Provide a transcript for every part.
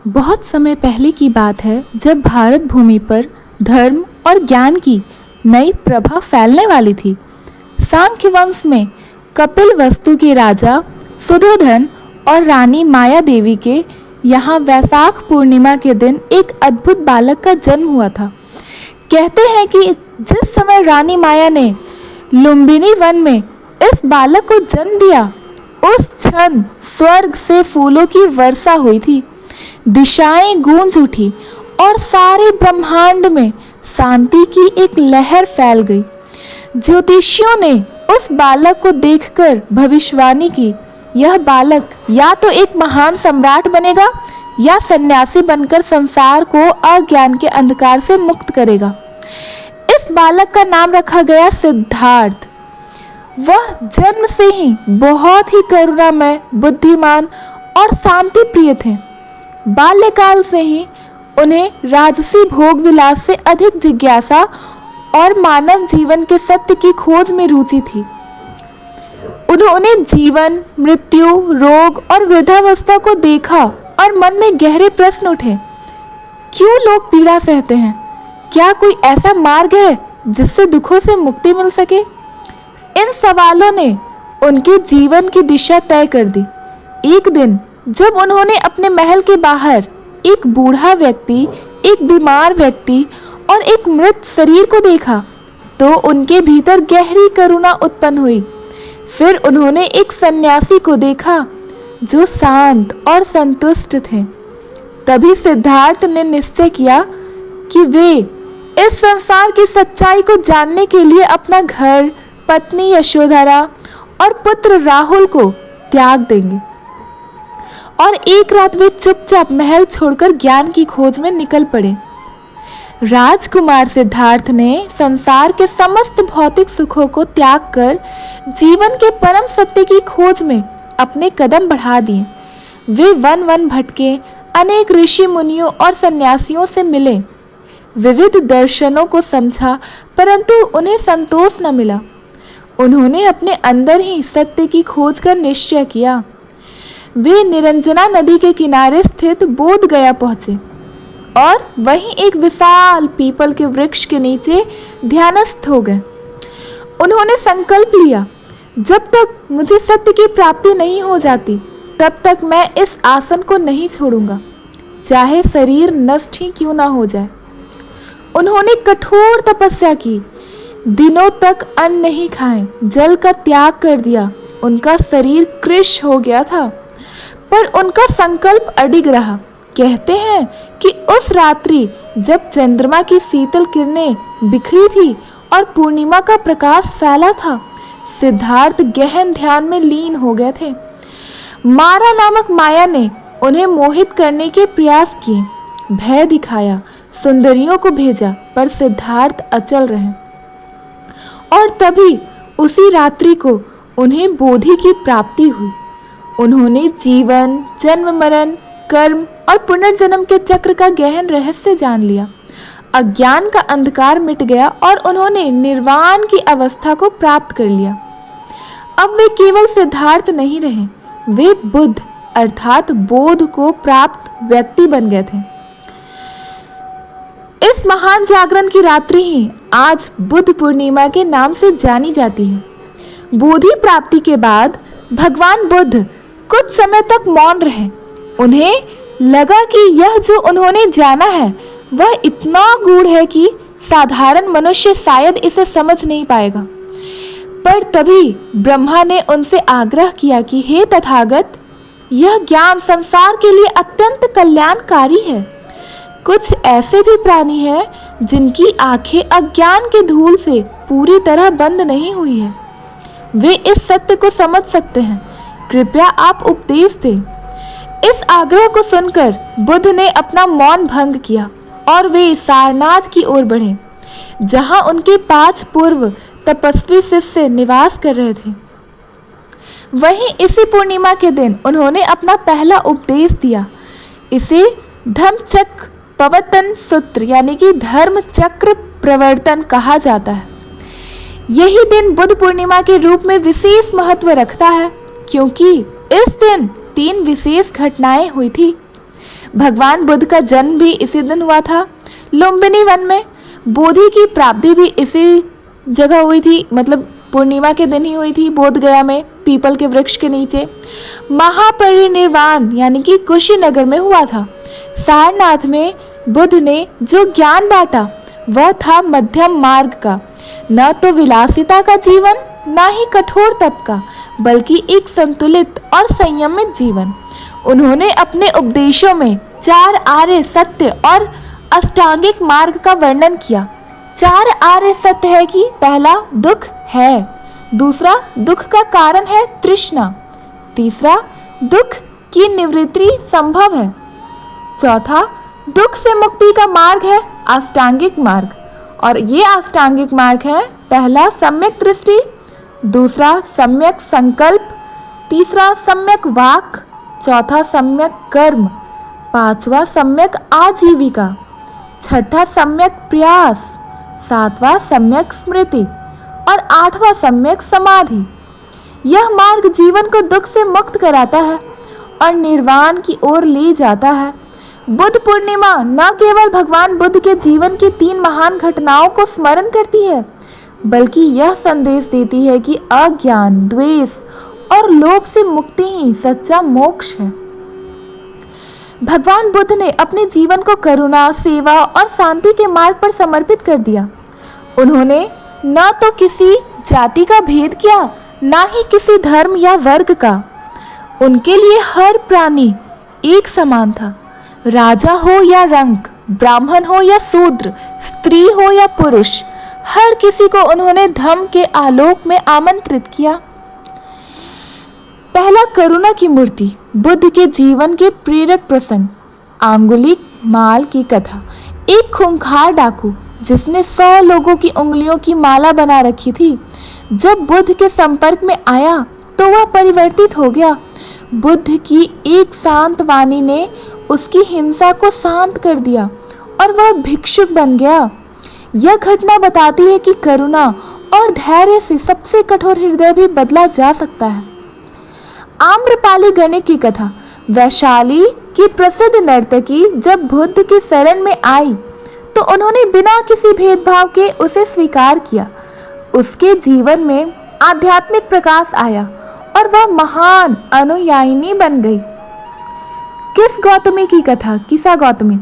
बहुत समय पहले की बात है जब भारत भूमि पर धर्म और ज्ञान की नई प्रभा फैलने वाली थी। सांख्य वंश में कपिल वस्तु के राजा सुधोधन और रानी माया देवी के यहाँ वैशाख पूर्णिमा के दिन एक अद्भुत बालक का जन्म हुआ था। कहते हैं कि जिस समय रानी माया ने लुम्बिनी वन में इस बालक को जन्म दिया, उस क्षण स्वर्ग से फूलों की वर्षा हुई थी। दिशाएं गूंज उठी और सारे ब्रह्मांड में शांति की एक लहर फैल गई। ज्योतिषियों ने उस बालक को देखकर भविष्यवाणी की, यह बालक या तो एक महान सम्राट बनेगा या सन्यासी बनकर संसार को अज्ञान के अंधकार से मुक्त करेगा। इस बालक का नाम रखा गया सिद्धार्थ। वह जन्म से ही बहुत ही करुणामय, बुद्धिमान और शांति प्रिय थे। बाल्यकाल से ही उन्हें राजसी भोग विलास से अधिक जिज्ञासा और मानव जीवन के सत्य की खोज में रुचि थी। उन्होंने जीवन, मृत्यु, रोग और वृद्धावस्था को देखा और मन में गहरे प्रश्न उठे। क्यों लोग पीड़ा सहते हैं? क्या कोई ऐसा मार्ग है जिससे दुखों से मुक्ति मिल सके? इन सवालों ने उनके जीवन की दिशा तय कर दी। एक दिन जब उन्होंने अपने महल के बाहर एक बूढ़ा व्यक्ति, एक बीमार व्यक्ति और एक मृत शरीर को देखा, तो उनके भीतर गहरी करुणा उत्पन्न हुई। फिर उन्होंने एक सन्यासी को देखा जो शांत और संतुष्ट थे। तभी सिद्धार्थ ने निश्चय किया कि वे इस संसार की सच्चाई को जानने के लिए अपना घर, पत्नी यशोधरा और पुत्र राहुल को त्याग देंगे। और एक रात वे चुपचाप महल छोड़कर ज्ञान की खोज में निकल पड़े। राजकुमार सिद्धार्थ ने संसार के समस्त भौतिक सुखों को त्याग कर जीवन के परम सत्य की खोज में अपने कदम बढ़ा दिए। वे वन वन भटके, अनेक ऋषि मुनियों और सन्यासियों से मिले, विविध दर्शनों को समझा, परंतु उन्हें संतोष न मिला। उन्होंने अपने अंदर ही सत्य की खोज कर निश्चय किया। वे निरंजना नदी के किनारे स्थित बोध गया पहुंचे और वहीं एक विशाल पीपल के वृक्ष के नीचे ध्यानस्थ हो गए। उन्होंने संकल्प लिया, जब तक मुझे सत्य की प्राप्ति नहीं हो जाती तब तक मैं इस आसन को नहीं छोड़ूंगा, चाहे शरीर नष्ट ही क्यों ना हो जाए। उन्होंने कठोर तपस्या की, दिनों तक अन्न नहीं खाए, जल का त्याग कर दिया। उनका शरीर कृश हो गया था, पर उनका संकल्प अडिग रहा। कहते हैं कि उस रात्रि जब चंद्रमा की शीतल किरणें बिखरी थी और पूर्णिमा का प्रकाश फैला था, सिद्धार्थ गहन ध्यान में लीन हो गए थे। मारा नामक माया ने उन्हें मोहित करने के प्रयास किए, भय दिखाया, सुंदरियों को भेजा, पर सिद्धार्थ अचल रहे। और तभी उसी रात्रि को उन्हें बोधि की प्राप्ति हुई। उन्होंने जीवन, जन्म मरण, कर्म और पुनर्जन्म के चक्र का गहन रहस्य जान लिया। अज्ञान का अंधकार मिट गया और उन्होंने निर्वाण की अवस्था को प्राप्त कर लिया। अब वे केवल सिद्धार्थ नहीं रहे, वे बुद्ध अर्थात बोध को प्राप्त व्यक्ति बन गए थे। इस महान जागरण की रात्रि ही आज बुद्ध पूर्णिमा के नाम से जानी जाती है। बोधि प्राप्ति के बाद भगवान बुद्ध कुछ समय तक मौन रहे। उन्हें लगा कि यह जो उन्होंने जाना है वह इतना गूढ़ है कि साधारण मनुष्य शायद इसे समझ नहीं पाएगा। पर तभी ब्रह्मा ने उनसे आग्रह किया कि हे तथागत, यह ज्ञान संसार के लिए अत्यंत कल्याणकारी है। कुछ ऐसे भी प्राणी हैं जिनकी आंखें अज्ञान के धूल से पूरी तरह बंद नहीं हुई है। वे इस सत्य को समझ सकते हैं, कृपया आप उपदेश दें। इस आग्रह को सुनकर बुद्ध ने अपना मौन भंग किया और वे सारनाथ की ओर बढ़े, जहां उनके 5 पूर्व तपस्वी शिष्य निवास कर रहे थे। वहीं इसी पूर्णिमा के दिन उन्होंने अपना पहला उपदेश दिया। इसे धम्मचक्र प्रवर्तन सूत्र यानी कि धर्म चक्र प्रवर्तन कहा जाता है। यही दिन बुद्ध पूर्णिमा के रूप में विशेष महत्व रखता है, क्योंकि इस दिन 3 विशेष घटनाएं हुई थी। भगवान बुद्ध का जन्म भी इसी दिन हुआ था। लुम्बिनी वन में बोधि की प्राप्ति भी इसी जगह हुई थी, मतलब पूर्णिमा के दिन ही हुई थी, बोध गया में पीपल के वृक्ष के नीचे। महापरिनिर्वाण यानी कि कुशीनगर में हुआ था। सारनाथ में बुद्ध ने जो ज्ञान बांटा वह था मध्यम मार्ग का, न तो विलासिता का जीवन न ही कठोर तप का, बल्कि एक संतुलित और संयमित जीवन। उन्होंने अपने उपदेशों में 4 आर्य सत्य और अष्टांगिक मार्ग का वर्णन किया। 4 आर्य सत्य है कि पहला दुख है, दूसरा दुख का कारण है तृष्णा, तीसरा दुख की निवृत्ति संभव है, चौथा दुख से मुक्ति का मार्ग है अष्टांगिक मार्ग, और ये अष्टांगिक मार्ग है पहला सम्यक दृष्टि, दूसरा सम्यक संकल्प, तीसरा सम्यक वाक, चौथा सम्यक कर्म, पांचवा सम्यक आजीविका, छठा सम्यक प्रयास, सातवां सम्यक स्मृति और आठवां सम्यक समाधि। यह मार्ग जीवन को दुख से मुक्त कराता है और निर्वाण की ओर ले जाता है। बुद्ध पूर्णिमा न केवल भगवान बुद्ध के जीवन की 3 महान घटनाओं को स्मरण करती है, बल्कि यह संदेश देती है कि अज्ञान, द्वेष और लोभ से मुक्ति ही सच्चा मोक्ष है। भगवान बुद्ध ने अपने जीवन को करुणा, सेवा और शांति के मार्ग पर समर्पित कर दिया। उन्होंने न तो किसी जाति का भेद किया, न ही किसी धर्म या वर्ग का। उनके लिए हर प्राणी एक समान था। राजा हो या रंक, ब्राह्मण हो या शूद्र, स्त्री हो या पुरुष, हर किसी को उन्होंने धम्म के आलोक में आमंत्रित किया। पहला करुणा की मूर्ति, बुद्ध के जीवन के प्रेरक प्रसंग। अंगुलिक माल की कथा। एक खूंखार डाकू जिसने 100 लोगों की उंगलियों की माला बना रखी थी, जब बुद्ध के संपर्क में आया तो वह परिवर्तित हो गया। बुद्ध की एक शांत वाणी ने उसकी हिंसा को शांत कर दिया और वह भिक्षुक बन गया। यह घटना बताती है कि करुणा और धैर्य से सबसे कठोर हृदय भी बदला जा सकता है। आम्रपाली गणिक की कथा। वैशाली की प्रसिद्ध नर्तकी जब बुद्ध की शरण में आई तो उन्होंने बिना किसी भेदभाव के उसे स्वीकार किया। उसके जीवन में आध्यात्मिक प्रकाश आया और वह महान अनुयायिनी बन गई। किस गौतमी की कथा। किसा गौतमी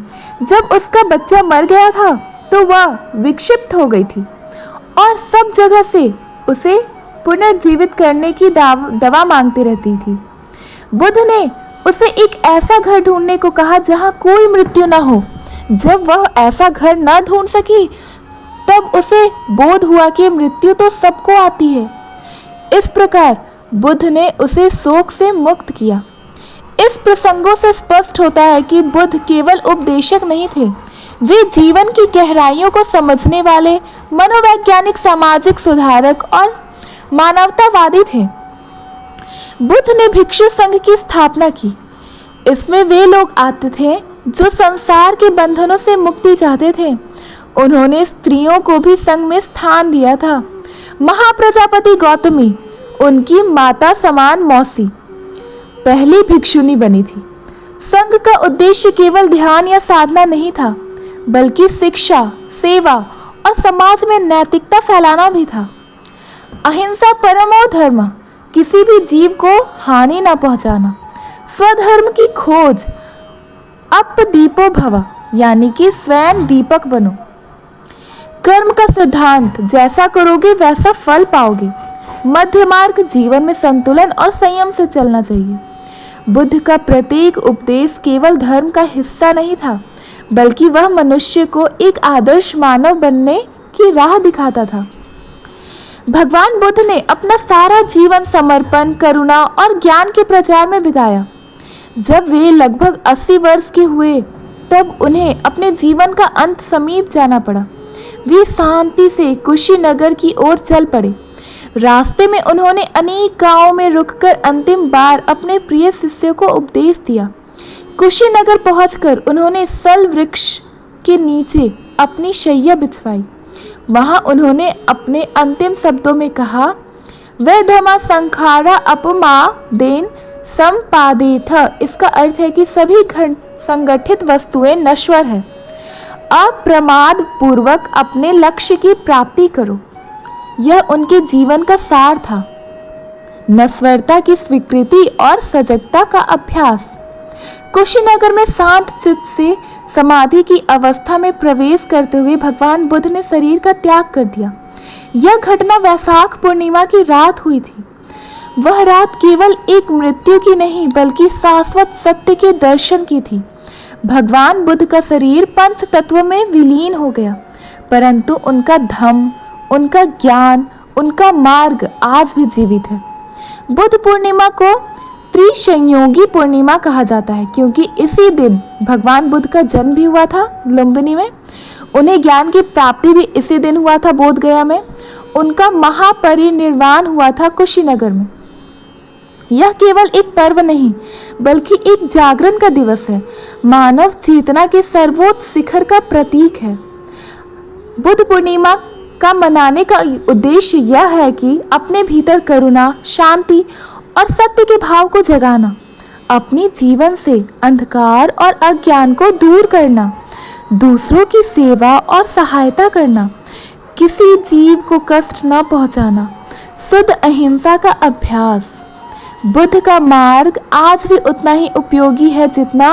जब उसका बच्चा मर गया था तो वह विक्षिप्त हो गई थी और सब जगह से उसे पुनर्जीवित करने की दवा मांगती रहती थी। बुद्ध ने उसे एक ऐसा घर ढूंढने को कहा जहां कोई मृत्यु न हो। जब वह ऐसा घर न ढूंढ सकी तब उसे बोध हुआ कि मृत्यु तो सबको आती है। इस प्रकार बुद्ध ने उसे शोक से मुक्त किया। इस प्रसंगों से स्पष्ट होता है कि बुद्ध केवल उपदेशक नहीं थे, वे जीवन की गहराइयों को समझने वाले मनोवैज्ञानिक, सामाजिक सुधारक और मानवतावादी थे। बुद्ध ने भिक्षु संघ की स्थापना की। इसमें वे लोग आते थे जो संसार के बंधनों से मुक्ति चाहते थे। उन्होंने स्त्रियों को भी संघ में स्थान दिया था। महाप्रजापति गौतमी उनकी माता समान मौसी पहली भिक्षुनी बनी थी। संघ का उद्देश्य केवल ध्यान या साधना नहीं था, बल्कि शिक्षा, सेवा और समाज में नैतिकता फैलाना भी था। अहिंसा परमो धर्म, किसी भी जीव को हानि न पहुंचाना। स्वधर्म की खोज, अपदीपो भव, यानी कि स्वयं दीपक बनो। कर्म का सिद्धांत, जैसा करोगे वैसा फल पाओगे। मध्य मार्ग, जीवन में संतुलन और संयम से चलना चाहिए। बुद्ध का प्रत्येक उपदेश केवल धर्म का हिस्सा नहीं था, बल्कि वह मनुष्य को एक आदर्श मानव बनने की राह दिखाता था। भगवान बुद्ध ने अपना सारा जीवन समर्पण, करुणा और ज्ञान के प्रचार में बिताया। जब वे लगभग 80 वर्ष के हुए तब उन्हें अपने जीवन का अंत समीप जाना पड़ा। वे शांति से कुशीनगर की ओर चल पड़े। रास्ते में उन्होंने अनेक गांवों में रुककर अंतिम बार अपने प्रिय शिष्यों को उपदेश दिया। कुशीनगर पहुंचकर उन्होंने सल वृक्ष के नीचे अपनी शैया बिछवाई। वहां उन्होंने अपने अंतिम शब्दों में कहा, वह धमा संखारा अपमा देन संपादित। इसका अर्थ है कि सभी संगठित वस्तुएं नश्वर है। अप्रमाद पूर्वक अपने लक्ष्य की प्राप्ति करो, यह उनके जीवन का सार था। नश्वरता की स्वीकृति और सजगता का अभ्यास। कुशीनगर में शांत चित्त से समाधि की अवस्था में प्रवेश करते हुए भगवान बुद्ध ने शरीर का त्याग कर दिया। यह घटना वैशाख पूर्णिमा की रात हुई थी। वह रात केवल एक मृत्यु की नहीं बल्कि शाश्वत सत्य के दर्शन की थी। भगवान बुद्ध का शरीर पंच तत्वों में विलीन हो गया, परंतु उनका धम्म, उनका ज्ञान, उनका मार्ग आज भी जीवित है। बुद्ध पूर्णिमा को त्रिसंयोगी पूर्णिमा कहा जाता है क्योंकि इसी दिन भगवान बुद्ध का जन्म भी हुआ था लुम्बिनी में, उन्हें ज्ञान की प्राप्ति भी इसी दिन हुआ था बोध गया में, उनका महापरिनिर्वाण हुआ था कुशीनगर में। यह केवल एक पर्व नहीं बल्कि एक जागरण का दिवस है, मानव चेतना के सर्वोच्च शिखर का प्रतीक है। बुद्ध पूर्णिमा का मनाने का उद्देश्य यह है कि अपने भीतर करुणा, शांति और सत्य के भाव को जगाना, अपने जीवन से अंधकार और अज्ञान को दूर करना, दूसरों की सेवा और सहायता करना, किसी जीव को कष्ट न पहुंचाना, शुद्ध अहिंसा का अभ्यास। बुद्ध का मार्ग आज भी उतना ही उपयोगी है जितना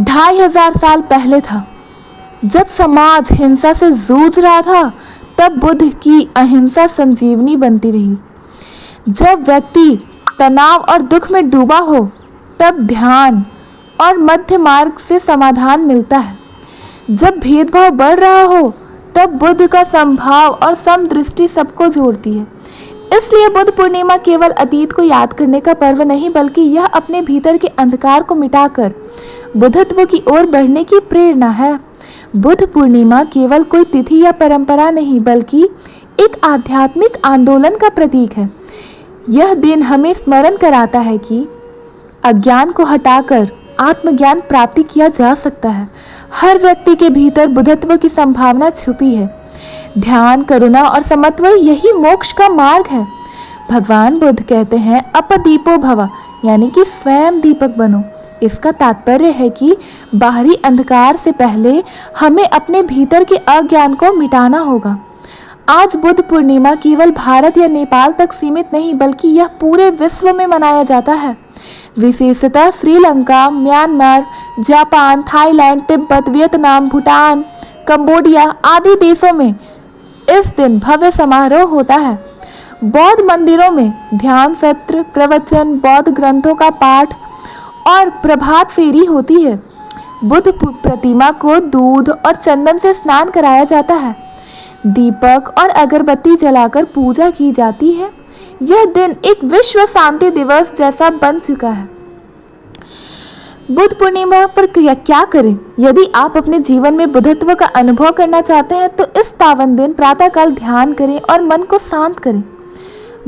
2500 साल पहले था। जब समाज हिंसा से जूझ रहा था तब बुद्ध की अहिंसा संजीवनी बनती रही। जब व्यक्ति तनाव और दुख में डूबा हो तब ध्यान और मध्य मार्ग से समाधान मिलता है। जब भेदभाव बढ़ रहा हो तब बुद्ध का समभाव और समदृष्टि सबको जोड़ती है। इसलिए बुद्ध पूर्णिमा केवल अतीत को याद करने का पर्व नहीं बल्कि यह अपने भीतर के अंधकार को मिटाकर बुद्धत्व की ओर बढ़ने की प्रेरणा है। बुद्ध पूर्णिमा केवल कोई तिथि या परंपरा नहीं बल्कि एक आध्यात्मिक आंदोलन का प्रतीक है। यह दिन हमें स्मरण कराता है कि अज्ञान को हटाकर आत्मज्ञान प्राप्ति किया जा सकता है। हर व्यक्ति के भीतर बुद्धत्व की संभावना छुपी है। ध्यान, करुणा और समत्व यही मोक्ष का मार्ग है। भगवान बुद्ध कहते हैं अपदीपो भव, यानी कि स्वयं दीपक बनो। इसका तात्पर्य है कि बाहरी अंधकार से पहले हमें अपने भीतर के अज्ञान को मिटाना होगा। आज बुद्ध पूर्णिमा केवल भारत या नेपाल तक सीमित नहीं बल्कि यह पूरे विश्व में मनाया जाता है। विशेषतः Sri Lanka, Myanmar, Japan, Thailand, Tibet, Vietnam, Bhutan, Cambodia आदि देशों में इस दिन भव्य समारोह होता है। बौद्ध मंदिरों में ध्यान सत्र, प्रवचन, बौद्ध ग्रंथों का पाठ और प्रभात फेरी होती है। बुद्ध प्रतिमा को दूध और चंदन से स्नान कराया जाता है। दीपक और अगरबत्ती जलाकर पूजा की जाती है। यह दिन एक विश्व शांति दिवस जैसा बन चुका है। बुद्ध पूर्णिमा पर क्या करें? यदि आप अपने जीवन में बुद्धत्व का अनुभव करना चाहते हैं तो इस पावन दिन प्रातःकाल ध्यान करें और मन को शांत करें।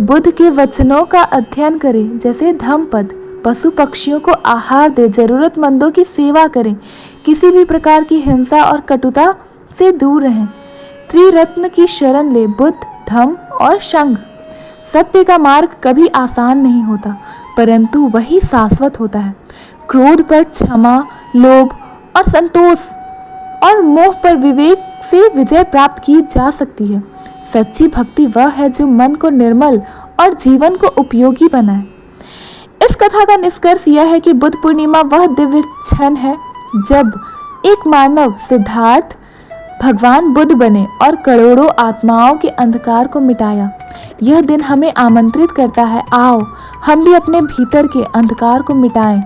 बुद्ध के वचनों का अध्ययन करें, जैसे धम्मपद। पशु पक्षियों को आहार दे, जरूरतमंदों की सेवा करें, किसी भी प्रकार की हिंसा और कटुता से दूर रहें। त्रिरत्न की शरण ले, बुद्ध, धम्म और संघ। सत्य का मार्ग कभी आसान नहीं होता परंतु वही शाश्वत होता है। क्रोध पर क्षमा, लोभ और संतोष और मोह पर विवेक से विजय प्राप्त की जा सकती है। सच्ची भक्ति वह है जो मन को निर्मल और जीवन को उपयोगी बनाए। इस कथा का निष्कर्ष यह है कि बुद्ध पूर्णिमा वह दिव्य क्षण है जब एक मानव सिद्धार्थ भगवान बुद्ध बने और करोड़ों आत्माओं के अंधकार को मिटाया। यह दिन हमें आमंत्रित करता है, आओ हम भी अपने भीतर के अंधकार को मिटाएं,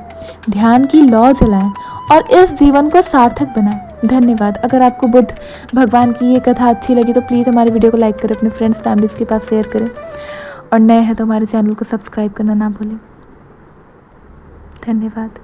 ध्यान की लौ जलाएं और इस जीवन को सार्थक बनाएं। धन्यवाद। अगर आपको बुद्ध भगवान की ये कथा अच्छी लगी तो प्लीज़ हमारे वीडियो को लाइक करें, अपने फ्रेंड्स फैमिलीज़ के पास शेयर करें और नए हैं तो हमारे चैनल को सब्सक्राइब करना ना भूलें। धन्यवाद।